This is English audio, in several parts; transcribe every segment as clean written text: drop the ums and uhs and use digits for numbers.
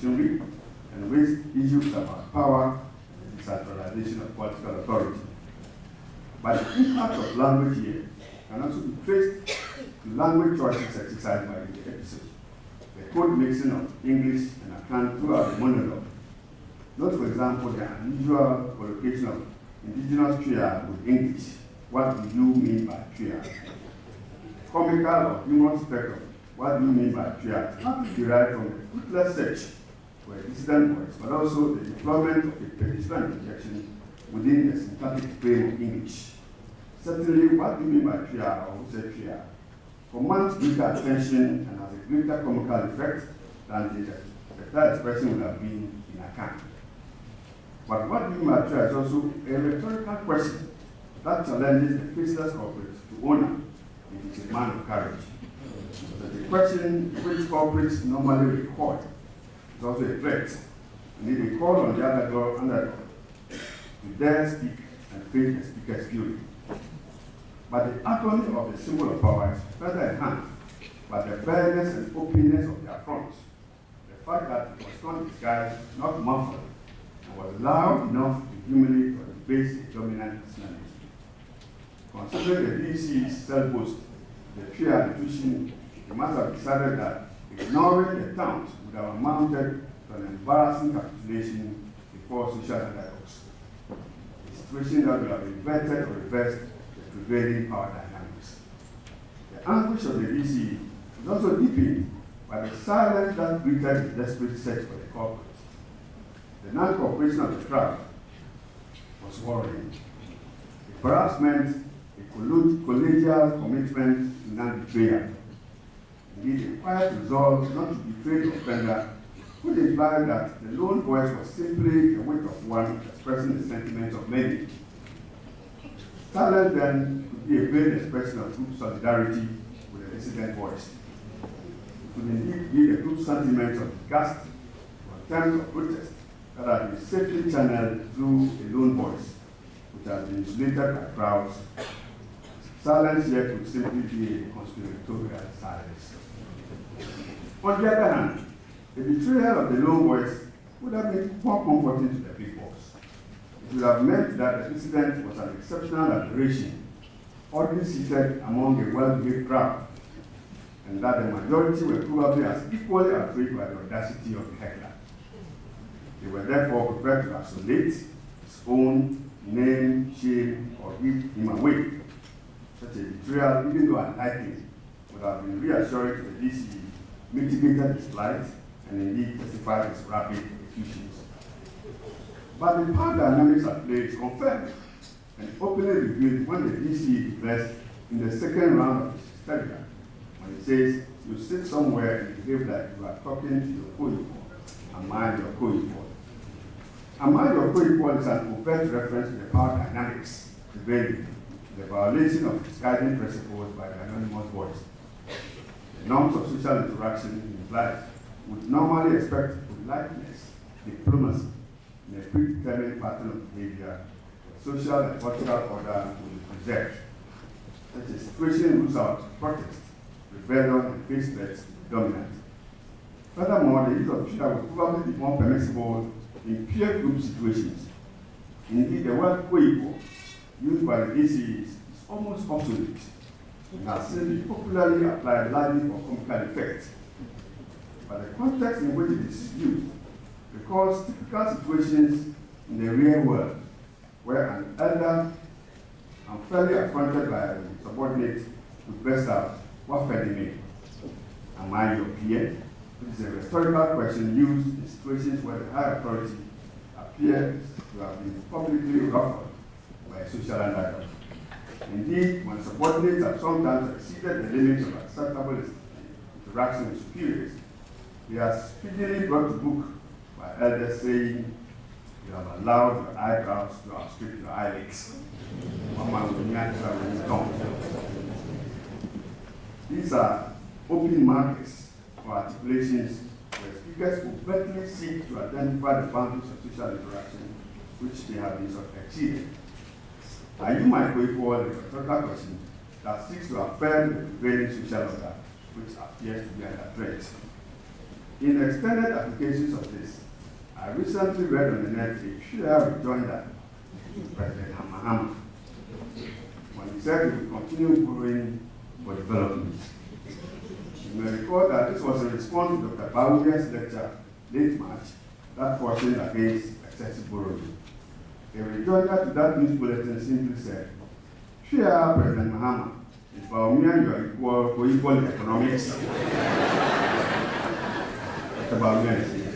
machinery and raised issues about power and decentralization of political authority. But the impact of language here can also be traced to language choices exercised by the episode. The code mixing of English and Akan throughout the monologue. Note, for example, the unusual collocation of indigenous Tria with English. What do you mean by Tria? Comical or humorous spectrum. What do you mean by Tria? Not derived from a fruitless search for a dissident voice, but also the deployment of a participant injection within a syntactic frame of English. Certainly, what do you mean by Tria or who said Tria commands greater attention and has a greater comical effect than that expression would have been in Akan. But what do you mean by Tria is also a rhetorical question that challenges the faceless corporate to honor if it's a man of courage. But the question which corporates normally record is also a threat. And they call on the underdog to dare speak and face the speaker's fury. But the agony of the symbol of power is further enhanced by the bareness and openness of their fronts. The fact that it was not disguised, not muffled, and was loud enough to humiliate or debase a dominant personality. Considering the DC's self-boast, the Tria institution, they must have decided that ignoring the taunt would have amounted to an embarrassing capitulation before social underdogs. A situation that would have inverted or reversed the prevailing power dynamics. The anguish of the DC is also deepened by the silence that greeted the desperate search for the corporate. The non-cooperation of the crowd was worrying. It perhaps meant a collegial commitment to non-betrayal. Indeed, a quiet resolve not to betray the offender would imply that the lone voice was simply the wit of one expressing the sentiments of many. Silence then could be a vague expression of group solidarity with a dissident voice. It could indeed be the group sentiments of disgust or attempts of protest that have been safely channeled through a lone voice, which has been insulated by crowds. Silence here could simply be a conspiratorial silence. On the other hand, the betrayal of the lone voice would have been more comforting to the big boss. It would have meant that the incident was an exceptional aberration, oddly seated among a well-behaved crowd, and that the majority were probably as equally outraged by the audacity of the heckler. They were therefore prepared to isolate his own name, shame, or give him away. Such a betrayal, even though unlikely, would have been reassuring to the DC, mitigated his plight, and indeed testified his rapid effusions. But the power dynamics at play is confirmed and openly revealed when the DC declares in the second round of his hysteria, when he says, you sit somewhere and behave like you are talking to your co-equal, am I your co-equal? Am I your co-equal is an overt reference to the power dynamics prevailing, the violation of his guiding principles by the anonymous voice. The norms of social interaction in life would normally expect politeness, diplomacy, in a predetermined pattern of behavior, where social and political order will be preserved. Such a situation rules out protest, rebellion, and face threats to be dominant. Furthermore, the use of Tria would probably be more permissible in peer group situations. Indeed, the word co-equal used by the DC is almost obsolete and has since been popularly applied largely for comical effect. But the context in which it is used recalls typical situations in the real world where an elder, unfairly affronted by a subordinate, would burst out, what fairly mean? Am I your peer? Which is a rhetorical question used in situations where the higher authority appears to have been publicly ruffled by a social underdog. Indeed, when subordinates have sometimes exceeded the limits of acceptable interaction with superiors, they are speedily brought to book by elders saying, you have allowed your eyebrows to outstrip your eyelids. One man will not travel his tongue. These are open markers for articulations where speakers overtly seek to identify the boundaries of social interaction which they have been exceeded. Are you my co-equal a rhetorical question that seeks to affirm the prevailing social order which appears to be under threat? In extended applications of this, I recently read on the net a clear rejoinder to President Mahama when he said he would continue borrowing for development. You may recall that this was a response to Dr. Bawumia's lecture late March that cautioned against excessive borrowing. A rejoinder to that news bulletin simply said, "Fear President Mahama, is Bawumia you are equal to equal in economics." Dr. Bawumia is here.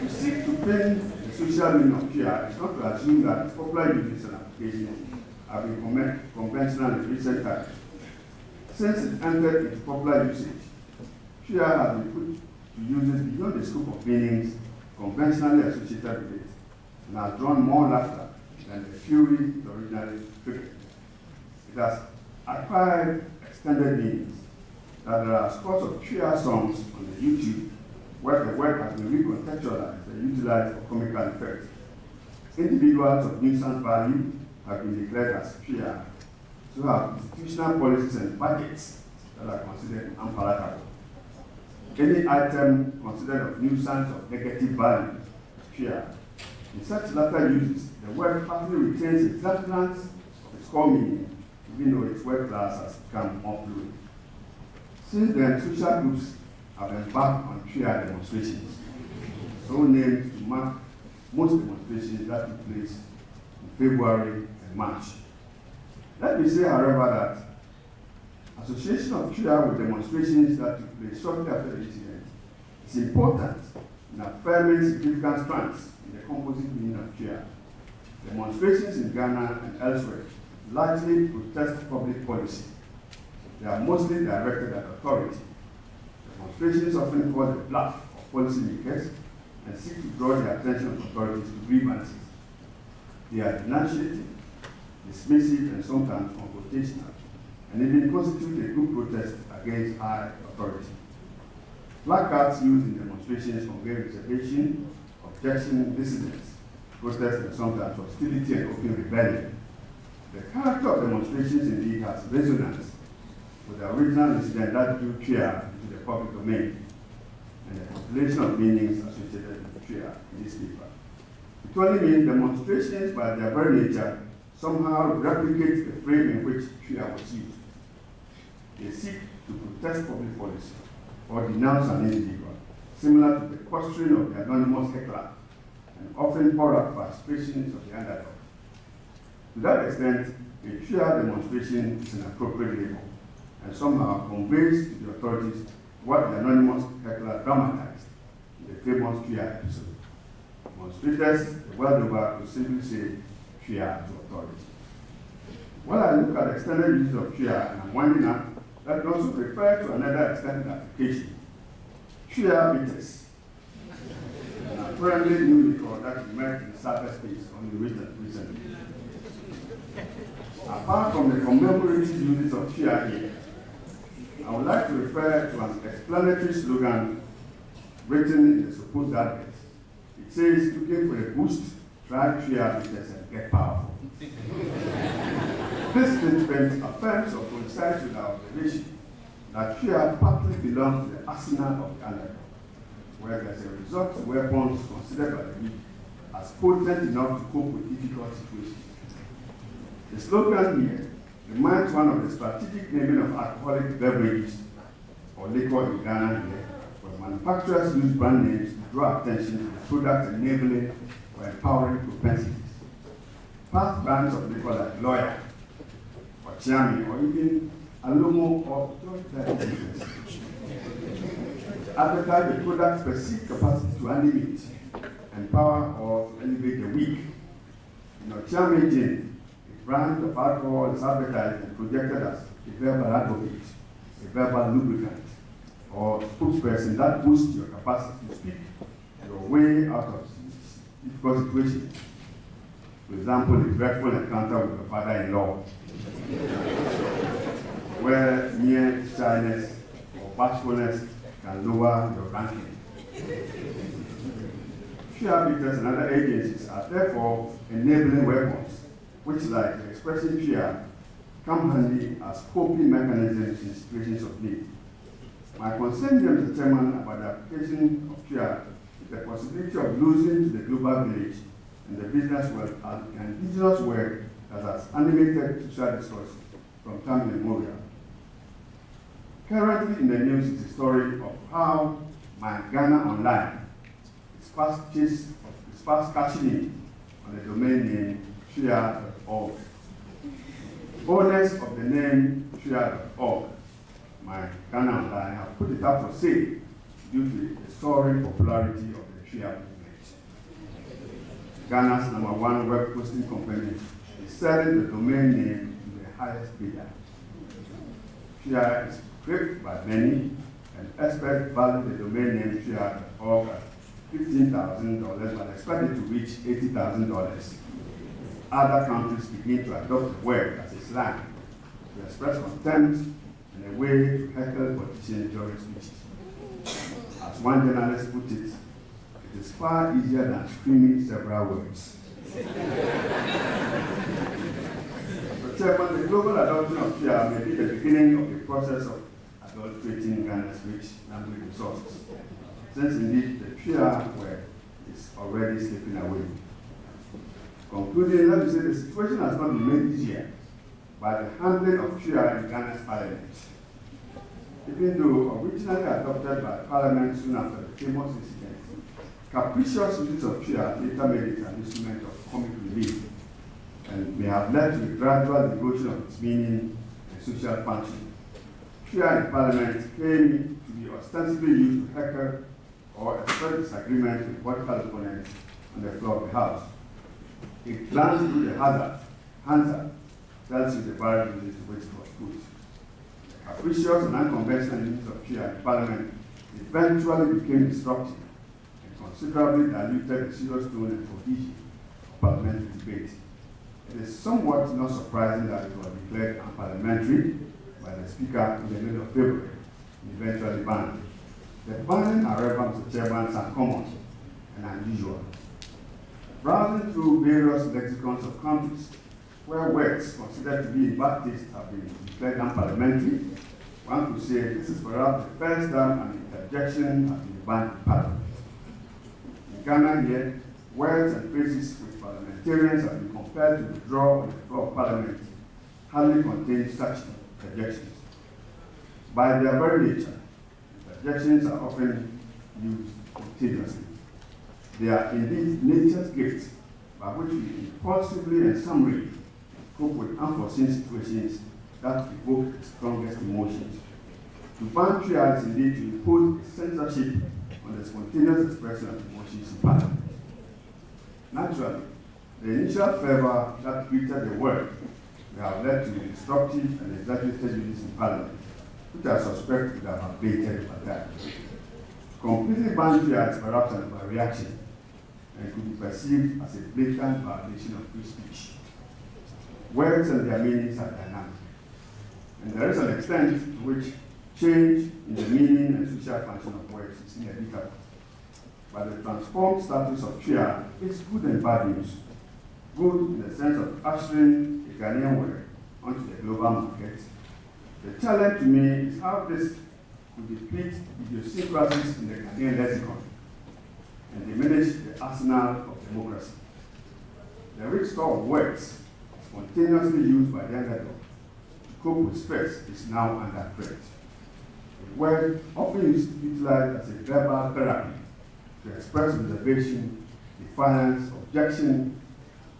To seek to paint the social meaning of fear is not to assume that popular uses and applications have been conventional in recent times. Since it entered into popular usage, fear has been put to uses beyond the scope of meanings conventionally associated with it, and has drawn more laughter than the fury it originally triggered. It has acquired extended meanings, that there are scores of fear songs on the YouTube where the word has been recontextualized and utilized for comical effect. Individuals of nuisance value have been declared as fear, so have institutional policies and budgets that are considered unpalatable. Any item considered of nuisance of negative value is fear. In such latter uses, the word partly retains its semblance of its core meaning, even though its word class has become more fluid. Since then, social groups have embarked on fear demonstrations, so named to mark most demonstrations that took place in February and March. Let me say, however, that association of fear with demonstrations that took place shortly after the incident is important in affirming significant strands in the composite meaning of fear. Demonstrations in Ghana and elsewhere largely protest public policy. They are mostly directed at authority. Demonstrations often call the bluff of policymakers and seek to draw the attention of authorities to grievances. They are denunciative, dismissive, and sometimes confrontational, and even constitute a group protest against high authority. Placards used in demonstrations convey reservation, objection, dissidence, protest, and sometimes hostility and open rebellion. The character of demonstrations indeed has resonance with the original incident that drew fear into the public domain and the population of meanings associated with fear in this paper. It only means demonstrations by their very nature somehow replicate the frame in which fear was used. They seek to protest public policy or denounce an individual, similar to the questioning of the anonymous heckler, and often pour out frustrations of the underdog. To that extent, a fear demonstration is an appropriate label, and somehow conveys to the authorities what the anonymous heckler dramatized in the famous fear episode. Demonstrators the world over to simply say fear to authority. When I look at extended use of fear, and I'm winding up, that can also refer to another extended application, fear meters. An apparently new record that emerged in cyberspace only recently. Apart from the commemorative uses of fear here, I would like to refer to an explanatory slogan written in the supposed advert. It says, looking for a boost, try fear meters and get powerful. This statement affirms or coincides with our observation that fear partly belongs to the arsenal of the underdog, where as a result of weapons considered by the weak as potent enough to cope with difficult situations. The slogan here reminds one of the strategic naming of alcoholic beverages or liquor in Ghana here, where manufacturers use brand names to draw attention to the products enabling or empowering propensities. Past brands of liquor like Lawyer, or Chiami, or even Alomo or George advertise the product's perceived capacity to animate, empower, or elevate the weak. In Chiami Gin, a brand of alcohol is advertised and projected as a verbal advocate, a verbal lubricant, or spokesperson that boosts your capacity to speak your way out of difficult situations. For example, a dreadful encounter with your father-in-law, where mere shyness or bashfulness can lower your ranking. Fear beaters and other agencies are therefore enabling weapons, which, like expressing fear, come handy as coping mechanisms in situations of need. My concern here, Mr. Chairman, about the application of TRIA is the possibility of losing to the global village and the business world and indigenous work that has animated social discourse from time immemorial. Currently in the news is the story of how My Ghana Online is fast cashing in on the domain name tria.org. Owners of the name tria.org, My Ghana Online, have put it up for sale due to the soaring popularity of the TRIA movement. Ghana's #1 web hosting company is selling the domain name to the highest bidder. TRIA is craved by many, and experts value the domain name tria.org at $15,000 but expect it to reach $80,000. Other countries begin to adopt the word as a slang to express contempt and a way to heckle politicians during speeches. As one journalist put it, it is far easier than screaming several words. But Chairman, the global adoption of TRIA may be the beginning of the process of adulterating Ghana's rich language resources, since indeed the TRIA word is already slipping away. Concluding, let me say the situation has not been made easier by the handling of TRIA in Ghana's parliament. Even though originally adopted by Parliament soon after the famous incident, capricious uses of TRIA later made it an instrument of comic relief and may have led to a gradual erosion of its meaning and social function. TRIA in Parliament came to be ostensibly used to heckle or express disagreement with political opponents on the floor of the House. It glance through the Hansard tells you the various uses to which it was put. Capricious and unconventional use of TRIA in Parliament eventually became disruptive and considerably diluted the serious tone and cohesion of parliamentary debate. It is somewhat not surprising that it was declared unparliamentary by the Speaker in the middle of February and eventually banned. The banning, however, Mr. Chairman, is uncommon and unusual. Browsing through various lexicons of countries where words considered to be in bad taste have been declared unparliamentary, one could say this is perhaps the first time an interjection has been banned in Parliament. In Ghana here, words and phrases which parliamentarians have been compelled to withdraw on the floor of Parliament hardly contain such interjections. By their very nature, interjections are often used continuously. They are indeed nature's gifts by which we impulsively and summarily cope with unforeseen situations that evoke the strongest emotions. To ban TRIA is indeed to impose censorship on the spontaneous expression of emotions in Parliament. Naturally, the initial fervor that greeted the word may have led to disruptive and exaggerated uses in Parliament, which I suspect would have abated by that. Completely ban TRIA is perhaps an overreaction and could be perceived as a blatant violation of free speech. Words and their meanings are dynamic, and there is an extent to which change in the meaning and social function of words is inevitable. But the transformed status of TRIA is good and bad news. Good in the sense of ushering a Ghanaian word onto the global market. The challenge to me is how this could deplete idiosyncrasies in the Ghanaian lexicon and diminish the arsenal of democracy. The rich store of words spontaneously used by the underdog to cope with stress is now under threat. The word often utilized as a verbal therapy to express reservation, defiance, objection,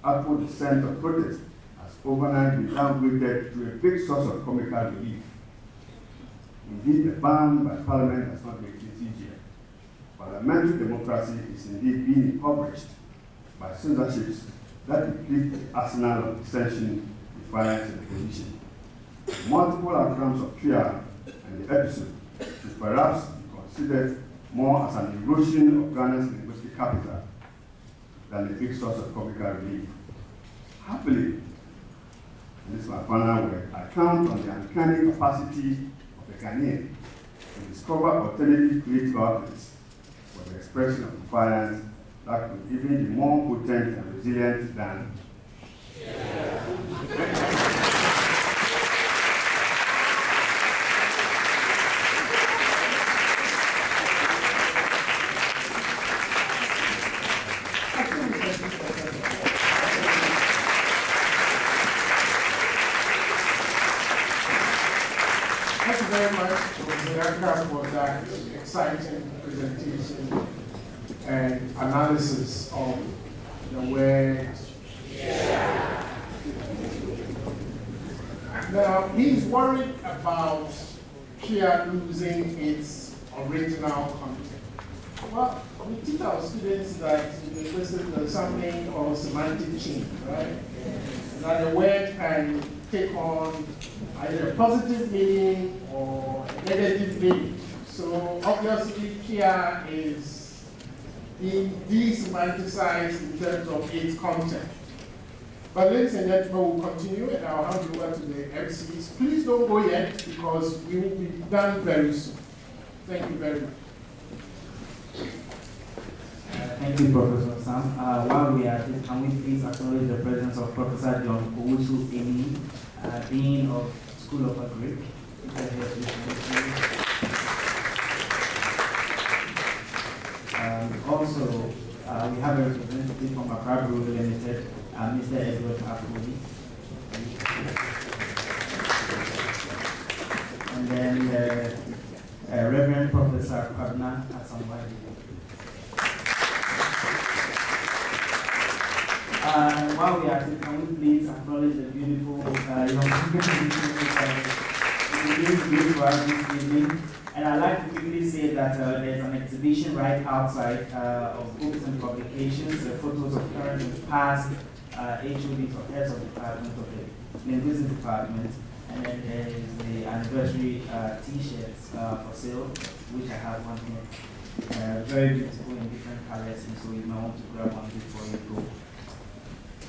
outward dissent, or protest has overnight been downgraded to a big source of comical relief. Indeed, the ban by Parliament has not made it easier. Parliamentary democracy is indeed being impoverished by censorships that deplete the arsenal of dissension, defiance, and opposition. Multiple outcomes of TRIA and the episode should perhaps be considered more as an erosion of Ghana's linguistic capital than a big source of comical relief. Happily, and this is my final word, I count on the uncanny capacity of the Ghanaian to discover alternative creative outlets for the expression of defiance that could even be more potent and resilient than. welcome for that exciting presentation and analysis of the word. Now, he's worried about Kia losing its original content. Well, we teach our students that there's something called semantic change, right? That a word can take on either a positive meaning or a negative meaning. So obviously, Kia is being de-semanticized in terms of its content. But ladies and gentlemen, we'll continue, and I'll hand you over to the MCs. Please don't go yet, because we will be done very soon. Thank you very much. Thank you, Professor Sam. While we are at it, can we please acknowledge the presence of Professor John Owusu Emi, Dean of School of Agric. Also, we have a representative from Accra Brew Limited, Mr. Edward Afuri. And then Reverend Professor Kwabena Asamwadi. While we are at it, can we please acknowledge the beautiful young people who for us this evening? And I'd like to quickly say that there's an exhibition right outside of books and publications, photos of current and past HODs or heads of department of the linguistics department. And then there is the anniversary t-shirts for sale, which I have one here. Very beautiful in different colors, and so you might want to grab one before you go.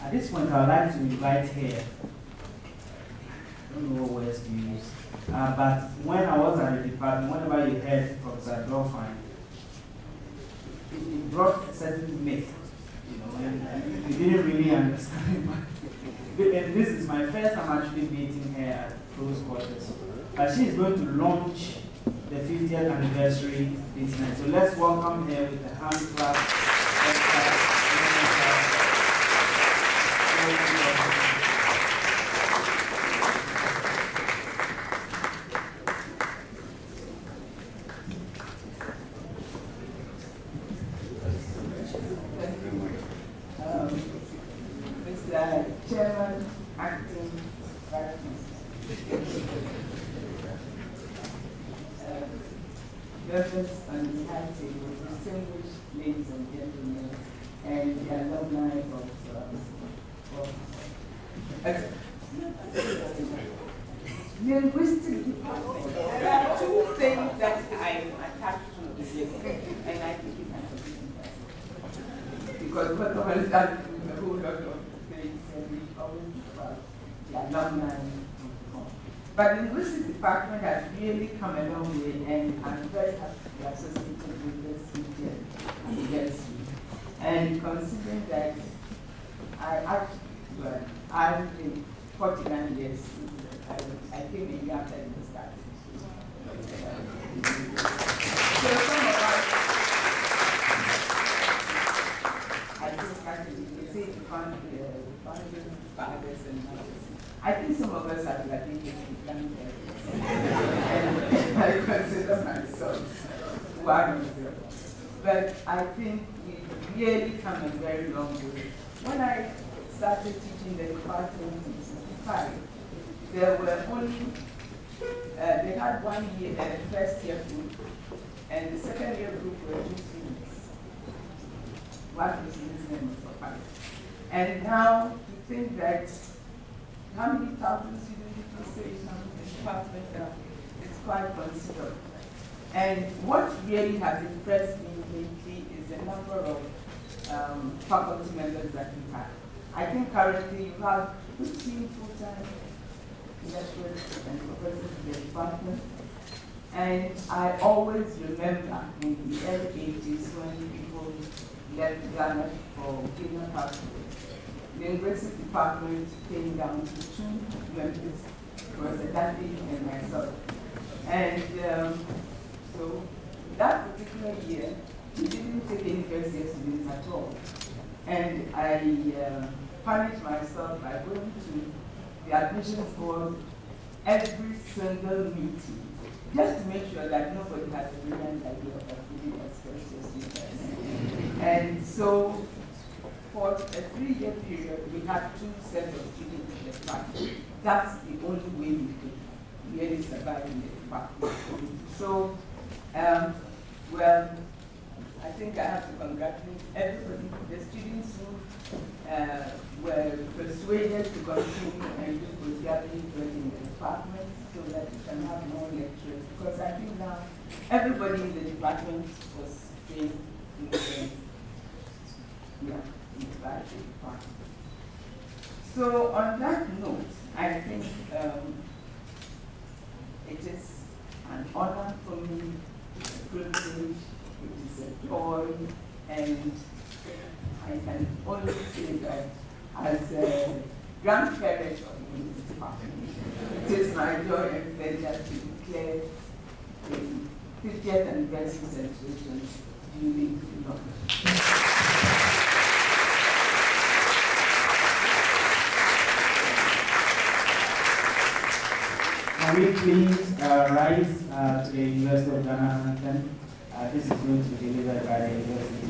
At this point, I would like to invite here, I don't know what words to use, but when I was at the department, whenever you heard Professor Dolphine, it brought a certain myth, and you didn't really understand it. And this is my first time actually meeting her at close quarters. But she is going to launch the 50th anniversary this night. So let's welcome her with a hand clap. Mr. Chairman, Acting Vice Reference on the high table, distinguished ladies and gentlemen, and the alumni of linguistic department. There are two things that I'm attached to this evening, and I think it has to be because what I was done with a whole lot of things, and we always talk about the alumni. But the linguistics department has really come a long way, and I'm very happy to be associated with this anniversary. And considering that I've been 49 years since I came in after it started. So some of us, I just actually, you see, founding fathers and mothers. I think some of us are graduated from and I consider myself one of them. But I think we really come a very long way. When I started teaching the department in 65, there were only, they had 1 year, first year group, and the second year group were 2 students. One student's name was Papa. And now to think that how many thousand students did you say in the department? It's quite considerable. And what really has impressed me lately is the number of faculty members that we have. I think currently you have 15 full-time lecturers and professors in the department. And I always remember in the early 80s when people left Ghana for Kenya pathway, the linguistics department came down to 2 members, Professor Daffy and myself. And so that particular year, we didn't take any first year students at all. And I punished myself by going to the admissions board every single meeting just to make sure that nobody has a brilliant idea of giving asbestos to us. And so, for a 3-year period, we had 2 sets of students in the department. That's the only way we could really survive in the department. So, well, I think I have to congratulate everybody, the students who were persuaded to continue and do postgraduate work in the department so that we can have more lecturers. Because I think now everybody in the department was trained in the graduate department. So on that note, I think it is an honor for me, it's a privilege, it is a joy, and I can only say that as a grandparent of the department, it is my joy and pleasure to declare the 50th anniversary celebrations duly inaugurated. Can we please rise to the University of Ghana anthem? This is going to be delivered by the university.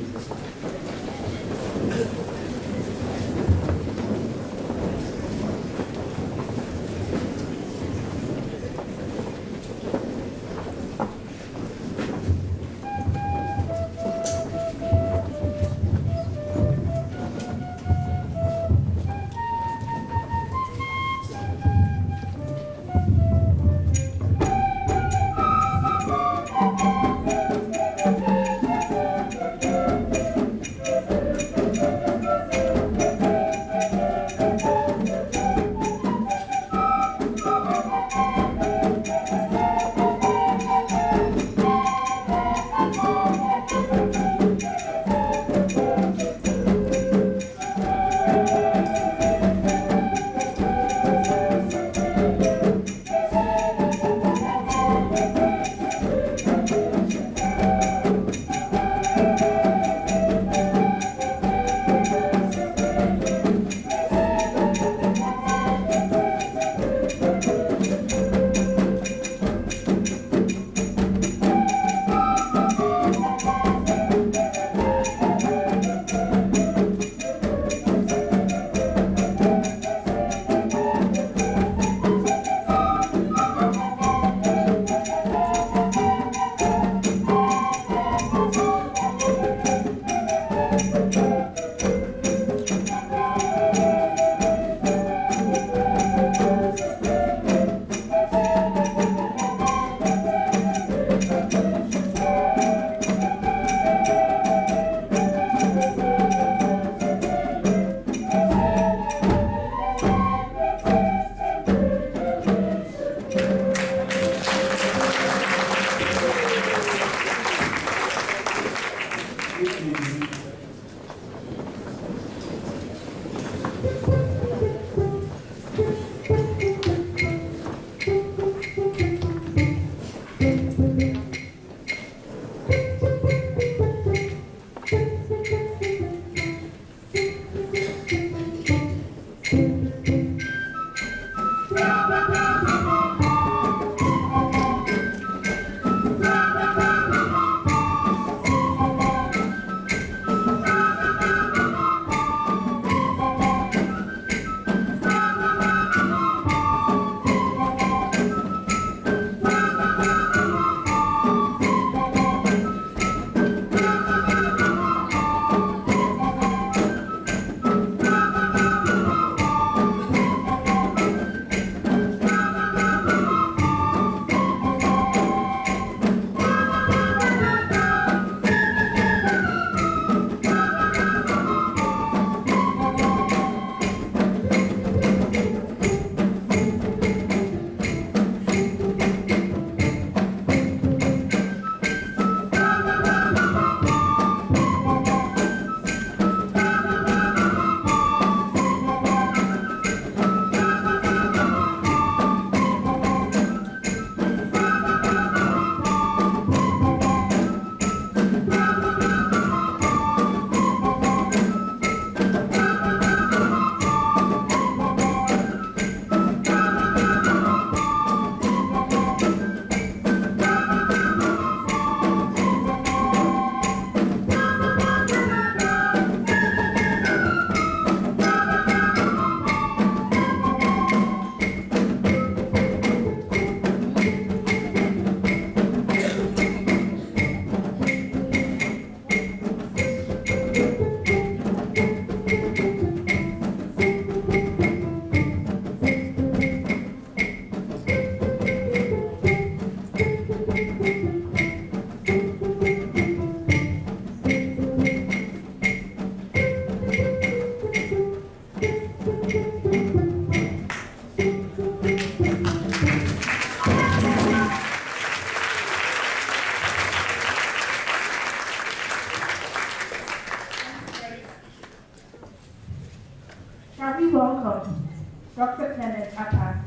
kindly welcome Dr. Kenneth Appa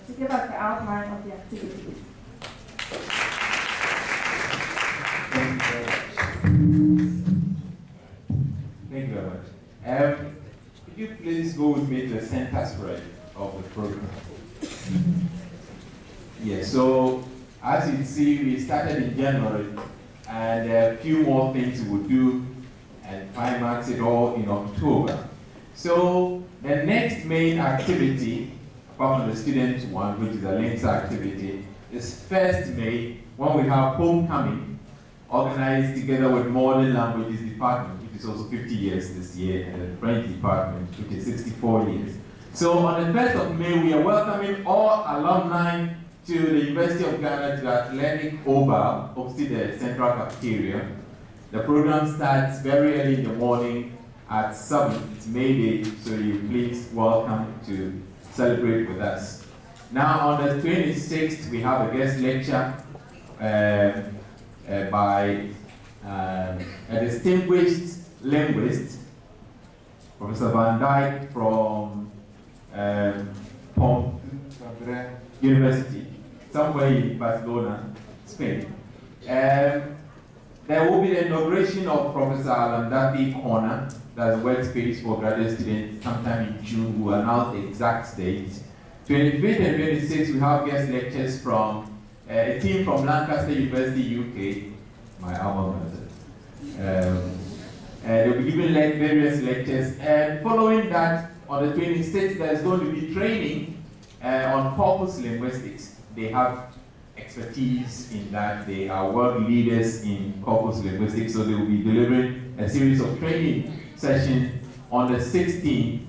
to give us the outline of the activities. Thank you very much. Could you please go with me to the center spread of the program? Yeah, so as you see, we started in January, and a few more things we will do and climax it all in October. So the next main activity, apart from the student one, which is a LINSA activity, is 1st May, when we have homecoming, organized together with Modern Languages Department, which is also 50 years this year, and the French Department, which is 64 years. So on the 1st of May, we are welcoming all alumni to the University of Ghana to Athletic Oval, opposite the central cafeteria. The program starts very early in the morning at 7. It's May Day, so you please welcome to celebrate with us. Now on the 26th, we have a guest lecture by a distinguished linguist, Professor Van Dyke from University, somewhere in Barcelona, Spain. There will be the inauguration of Professor Alandapi Corner, that's a workspace for graduate students, sometime in June. We'll announce the exact date. 25th and 26th, we have guest lectures from a team from Lancaster University, UK, my alma mater. They'll be giving various lectures. And following that, on the 26th, there's going to be training on corpus linguistics. They have expertise in that. They are world leaders in corpus linguistics, so they will be delivering a series of training sessions on the 16th,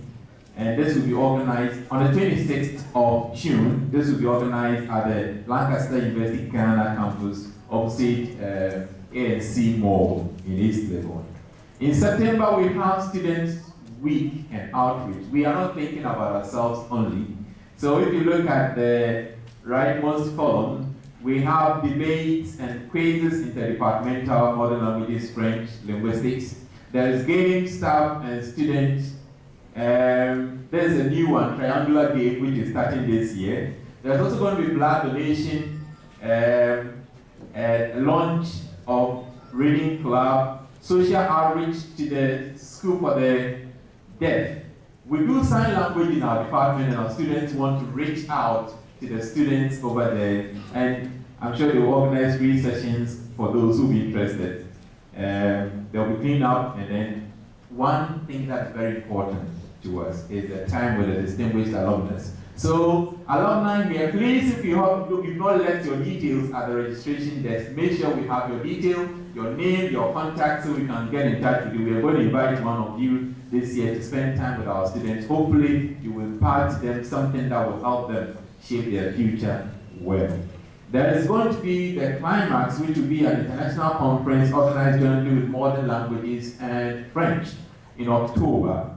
and this will be organized on the 26th of June. This will be organized at the Lancaster University Ghana campus opposite ANC Mall in East Legon. In September, we have Students' Week and Outreach. We are not thinking about ourselves only. So if you look at the rightmost column, we have debates and quizzes, interdepartmental, modern languages, French, linguistics. There is game, staff, and students. There's a new one, Triangular Game, which is starting this year. There's also going to be blood donation, launch of reading club, social outreach to the school for the deaf. We do sign language in our department, and our students want to reach out to the students over there, and I'm sure they will organize free sessions for those who be interested. They'll be cleaned up, and then one thing that's very important to us is the time with the distinguished alumnus. So, alumni here, please, if you've not left your details at the registration desk, make sure we have your detail, your name, your contact, so we can get in touch with you. We are going to invite one of you this year to spend time with our students. Hopefully, you will impart to them something that will help them shape their future well. There is going to be the climax, which will be an international conference organized jointly with Modern Languages and French in October.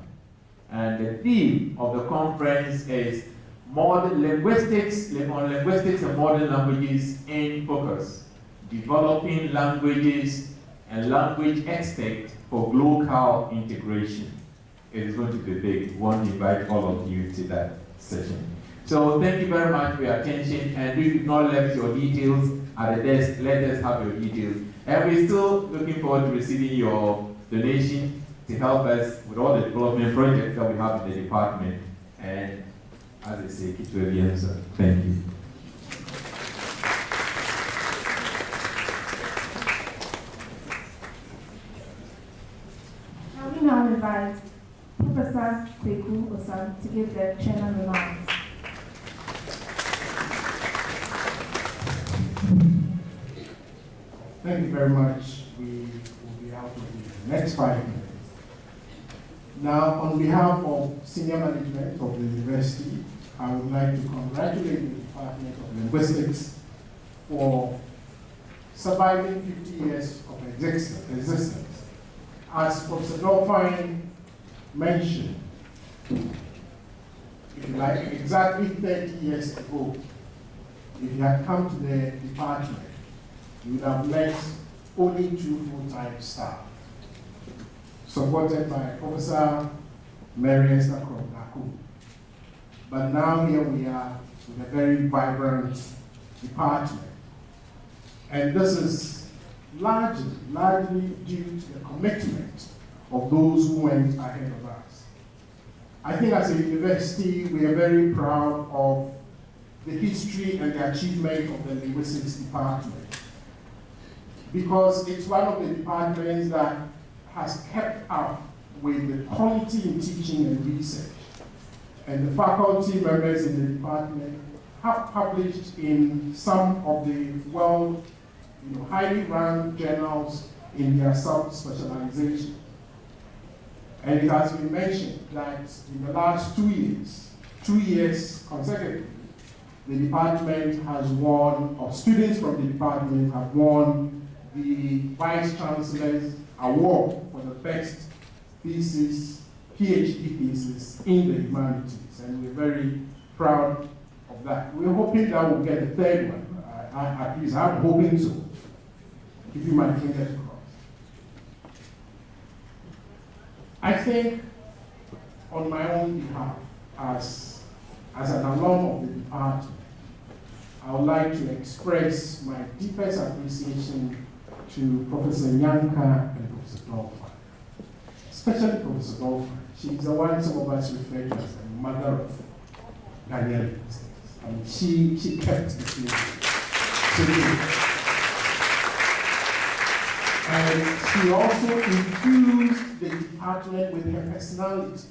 And the theme of the conference is Modern Linguistics, on Linguistics and Modern Languages in Focus, Developing Languages and Language Experts for Local Integration. It is going to be big. We want to invite all of you to that session. So thank you very much for your attention, and if you've not left your details at the desk, let us have your details. And we're still looking forward to receiving your donation to help us with all the development projects that we have in the department. And as I say, keep to the answer. Thank you. Now we now invite Professor Kweku Osan to give the chairman remarks. Thank you very much. We will be out of the next 5 minutes. Now, on behalf of senior management of the university, I would like to congratulate the Department of Linguistics for surviving 50 years of existence. As Professor Dolphine mentioned, if you like, exactly 30 years ago, if you had come to the department, you would have met only 2 full-time staff, supported by Professor Mary Esther Kronaku. But now here we are with a very vibrant department. And this is largely due to the commitment of those who went ahead of us. I think as a university, we are very proud of the history and the achievement of the linguistics department, because it's one of the departments that has kept up with the quality in teaching and research. And the faculty members in the department have published in some of the world, highly ranked journals in their sub-specialization. And it has been mentioned that in the last 2 years consecutively, the department has won, or students from the department have won the Vice Chancellor's Award for the best thesis, PhD thesis in the humanities. And we're very proud of that. We're hoping that we'll get a third one. At least I'm hoping so. Give you my fingers crossed. I think on my own behalf, as an alum of the department, I would like to express my deepest appreciation to Professor Nyanka and Professor Dolphin, especially Professor Dolphin. She's the one some of us refer to as the mother of Daniel. And she kept the place. And she also infused the department with her personality.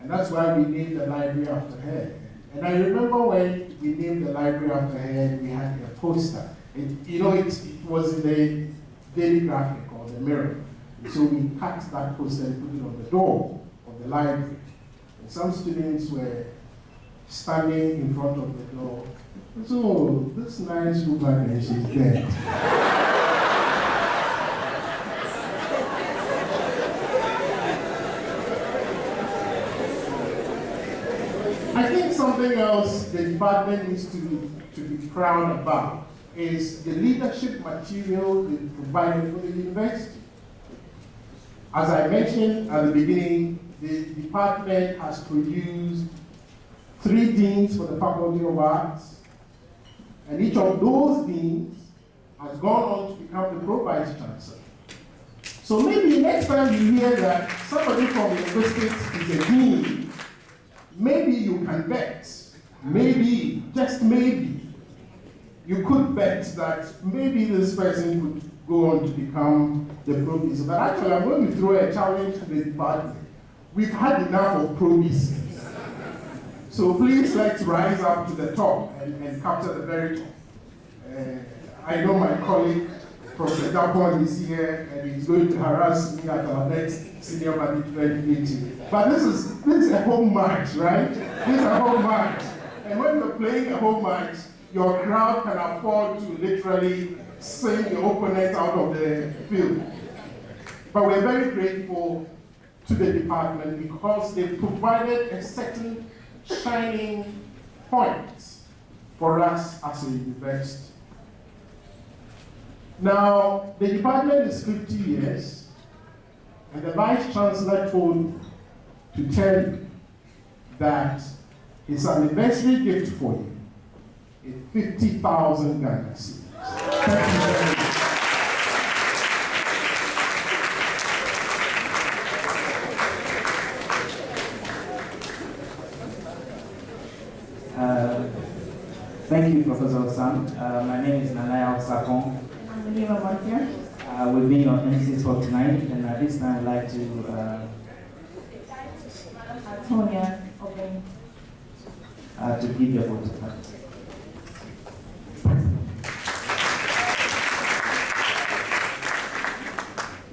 And that's why we named the library after her. And I remember when we named the library after her, we had a poster. It was in the Daily Graphic or the Mirror. And so we cut that poster and put it on the door of the library. And some students were standing in front of the door. So this nice woman, and she's dead. I think something else the department needs to be proud about is the leadership material they provided for the university. As I mentioned at the beginning, the department has produced 3 deans for the Faculty of Arts, and each of those deans has gone on to become the Pro-Vice Chancellor. So maybe next time you hear that somebody from linguistics is a dean, maybe you can bet, maybe, just maybe, you could bet that maybe this person could go on to become the Pro-Vice. But actually, I'm going to throw a challenge to the department. We've had enough of Pro-Vices. So please let's rise up to the top and capture the very top. I know my colleague, Professor Dapon, is here and he's going to harass me at our next senior management meeting. But this is a home match, right? This is a home match. And when you're playing a home match, your crowd can afford to literally sing your opponent out of the field. But we're very grateful to the department because they provided a certain shining point for us as a university. Now, the department is 50 years, and the Vice Chancellor told me to tell you that his anniversary gift for you is 50,000 Ghana cedis. Thank you very much. Thank you, Professor Osam. My name is Nanaya Osakon. I'm Oliva Montier. We've been on MC for tonight, and at this time I'd like to Antonia Obeng. to give your vote of thanks.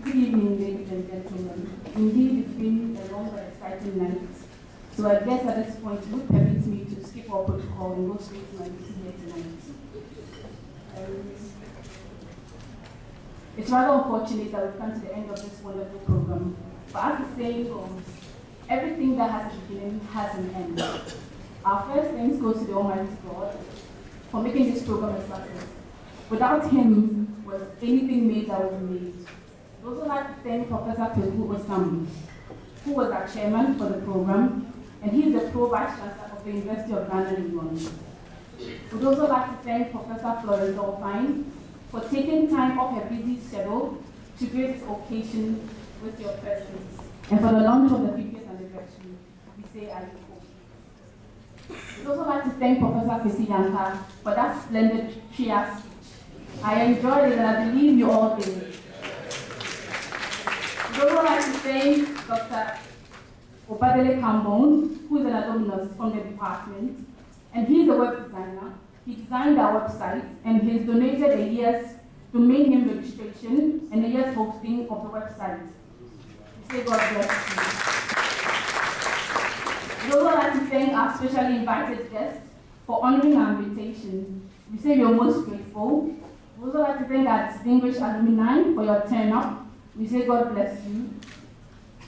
Good evening, ladies and gentlemen. Indeed, it's been a long and exciting night. So I guess at this point, it would permit me to skip our protocol and go straight to my meeting here tonight. It's rather unfortunate that we've come to the end of this wonderful program. But as the saying goes, everything that has a beginning has an end. Our first thanks go to the Almighty God for making this program a success. Without him, was anything made that was made. I'd also like to thank Professor Peku Osam who was our chairman for the program, and he's the Pro-Vice Chancellor of the University of Ghana in London. We'd also like to thank Professor Florence Dolphine for taking time off her busy schedule to grace this occasion with your presence. And for the launch of the 50th anniversary, we say Aliko. We'd also like to thank Professor Kwesi Yankah for that splendid chia speech. I enjoyed it and I believe you all did. We'd also like to thank Dr. Obadele Kambon, who is an alumnus from the department, and he's a web designer. He designed our website and he's donated a year's domain name registration and a year's hosting of the website. We say God bless you. We also like to thank our specially invited guests for honoring our invitation. We say we're most grateful. We also like to thank our distinguished alumni for your turn up. We say God bless you.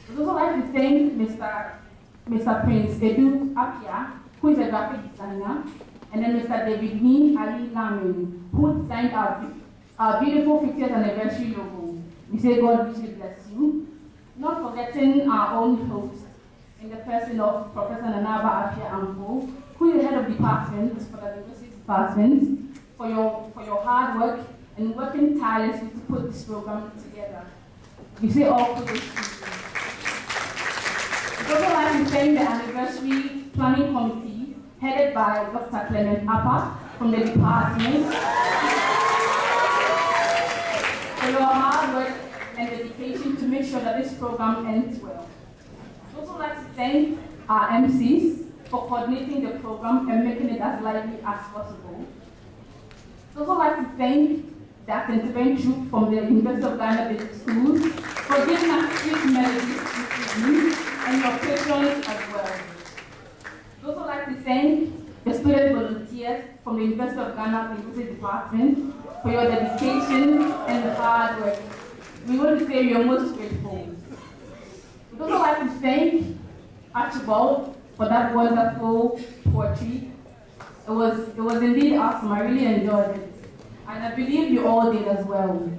We also like to thank Mr. Prince Edu Apia, who is a graphic designer, and then Mr. David Ni Ali Lamin, who designed our beautiful 50th anniversary logo. We say God richly bless you. Not forgetting our own host, in the person of Professor Nanaba Apia Ampo, who is the head of department for the linguistics department, for your hard work and working tirelessly to put this program together. We say all kudos to you. We'd also like to thank the anniversary planning committee headed by Dr. Clement Appa from the department for your hard work and dedication to make sure that this program ends well. We'd also like to thank our MCs for coordinating the program and making it as lively as possible. We'd also like to thank the Akintiben Troop from the University of Ghana Basic Schools for giving us sweet melodies this evening and your patrons as well. We'd also like to thank the student volunteers from the University of Ghana Linguistics Department for your dedication and hard work. We want to say we are most grateful. We'd also like to thank Archibald for that wonderful poetry. It was indeed awesome. I really enjoyed it. And I believe you all did as well.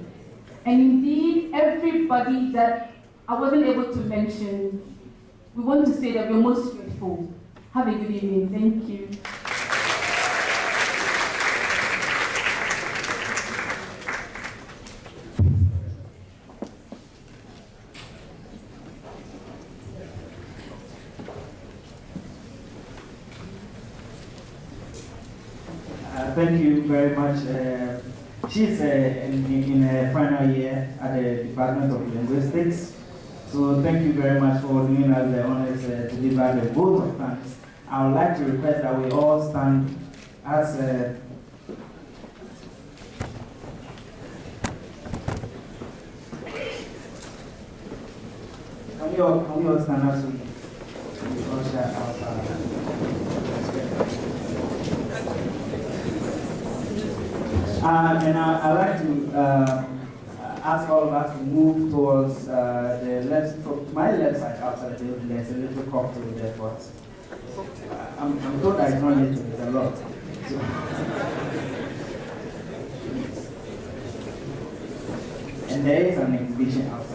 And indeed, everybody that I wasn't able to mention, we want to say that we're most grateful. Have a good evening. Thank you. Thank you very much. She's in her final year at the Department of Linguistics. So thank you very much for doing us the honors to deliver the vote of thanks. I would like to request that we all stand as can we all stand as we all share our and I'd like to ask all of us to move towards the left, from my left side outside the building. There's a little cocktail there, but I'm told that it's not little, it's a lot. So, and there is an exhibition outside.